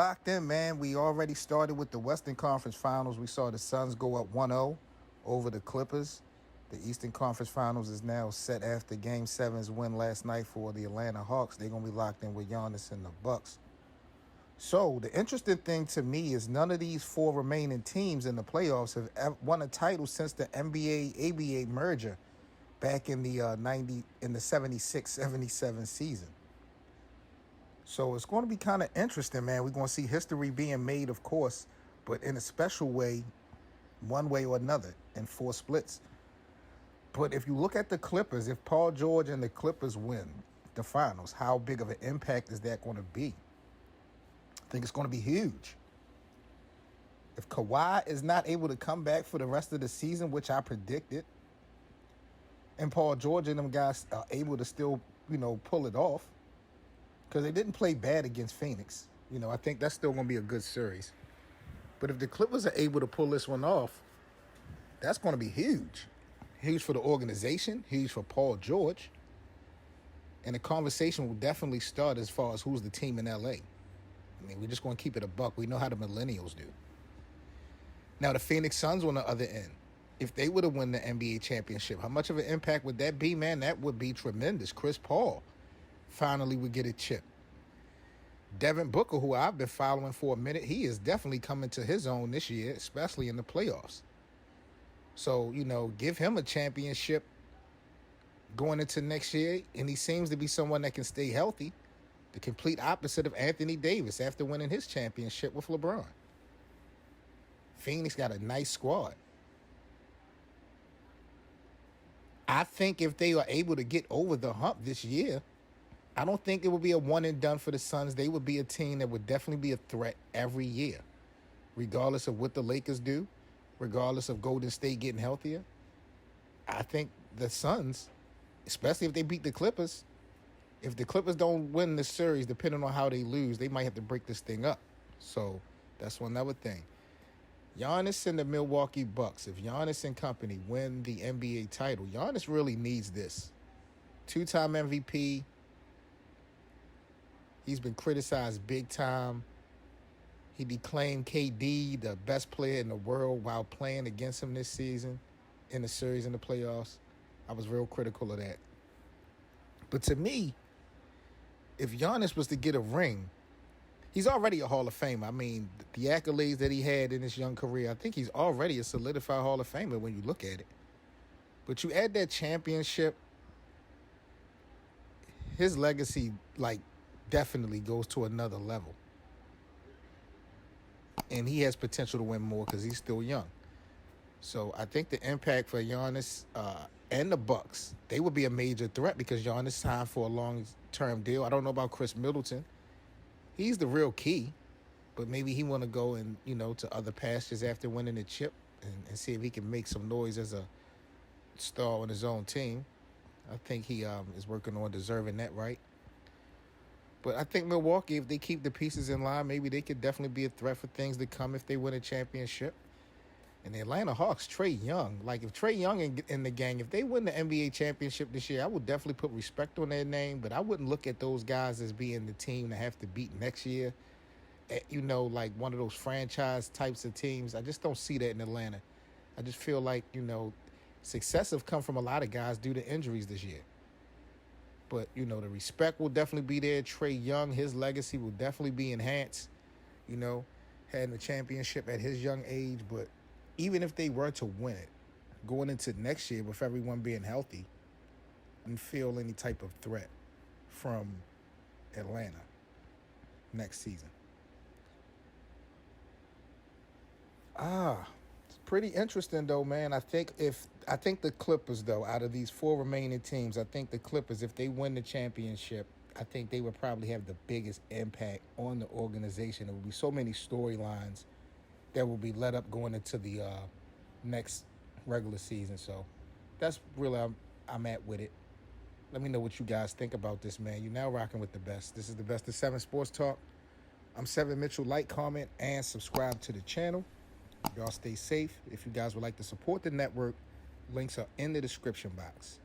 locked in, man. We already started with the Western Conference Finals. We saw the Suns go up 1-0 over the Clippers. The Eastern Conference Finals is now set after Game 7's win last night for the Atlanta Hawks. They're going to be locked in with Giannis and the Bucks. So the interesting thing to me is none of these four remaining teams in the playoffs have won a title since the NBA-ABA merger back in the 76-77 season. So it's going to be kind of interesting, man. We're going to see history being made, of course, but in a special way, one way or another, in four splits. But if you look at the Clippers, if Paul George and the Clippers win the finals, how big of an impact is that going to be? I think it's going to be huge. If Kawhi is not able to come back for the rest of the season, which I predicted, and Paul George and them guys are able to still, pull it off, because they didn't play bad against Phoenix. I think that's still going to be a good series. But if the Clippers are able to pull this one off, that's going to be huge. Huge for the organization, huge for Paul George. And the conversation will definitely start as far as who's the team in L.A. I mean, we're just going to keep it a buck. We know how the millennials do. Now, the Phoenix Suns on the other end, if they would have won the NBA championship, how much of an impact would that be, man? That would be tremendous. Chris Paul finally would get a chip. Devin Booker, who I've been following for a minute, he is definitely coming to his own this year, especially in the playoffs. So, give him a championship going into next year, and he seems to be someone that can stay healthy. The complete opposite of Anthony Davis after winning his championship with LeBron. Phoenix got a nice squad. I think if they are able to get over the hump this year, I don't think it would be a one and done for the Suns. They would be a team that would definitely be a threat every year, regardless of what the Lakers do, regardless of Golden State getting healthier. I think the Suns, especially if they beat the Clippers, if the Clippers don't win this series, depending on how they lose, they might have to break this thing up. So that's one other thing. Giannis and the Milwaukee Bucks, if Giannis and company win the NBA title, Giannis really needs this. Two-time MVP. He's been criticized big time. He declaimed KD the best player in the world while playing against him this season in the series in the playoffs. I was real critical of that. But to me, if Giannis was to get a ring, he's already a Hall of Famer. I mean, the accolades that he had in his young career, I think he's already a solidified Hall of Famer when you look at it. But you add that championship, his legacy, definitely goes to another level. And he has potential to win more because he's still young. So I think the impact for Giannis and the Bucks, they would be a major threat because Giannis signed for a long-term deal. I don't know about Chris Middleton. He's the real key, but maybe he want to go and to other pastures after winning the chip and see if he can make some noise as a star on his own team. I think he is working on deserving that right. But I think Milwaukee, if they keep the pieces in line, maybe they could definitely be a threat for things to come if they win a championship. And the Atlanta Hawks, Trae Young. If Trae Young in the gang, if they win the NBA championship this year, I would definitely put respect on their name. But I wouldn't look at those guys as being the team to have to beat next year. Like one of those franchise types of teams. I just don't see that in Atlanta. I just feel like, success have come from a lot of guys due to injuries this year. But, the respect will definitely be there. Trae Young, his legacy will definitely be enhanced. Having a championship at his young age. But even if they were to win it, going into next year with everyone being healthy, and feel any type of threat from Atlanta next season. It's pretty interesting though, man. I think the Clippers, though, out of these four remaining teams, I think the Clippers, if they win the championship, I think they would probably have the biggest impact on the organization. There will be so many storylines that will be led up going into the next regular season. So that's really I'm at with it. Let me know what you guys think about this, man. You're now rocking with the best. This is the Best of 7 Sports Talk. I'm 7 Mitchell. Like, comment, and subscribe to the channel. Y'all stay safe. If you guys would like to support the network, links are in the description box.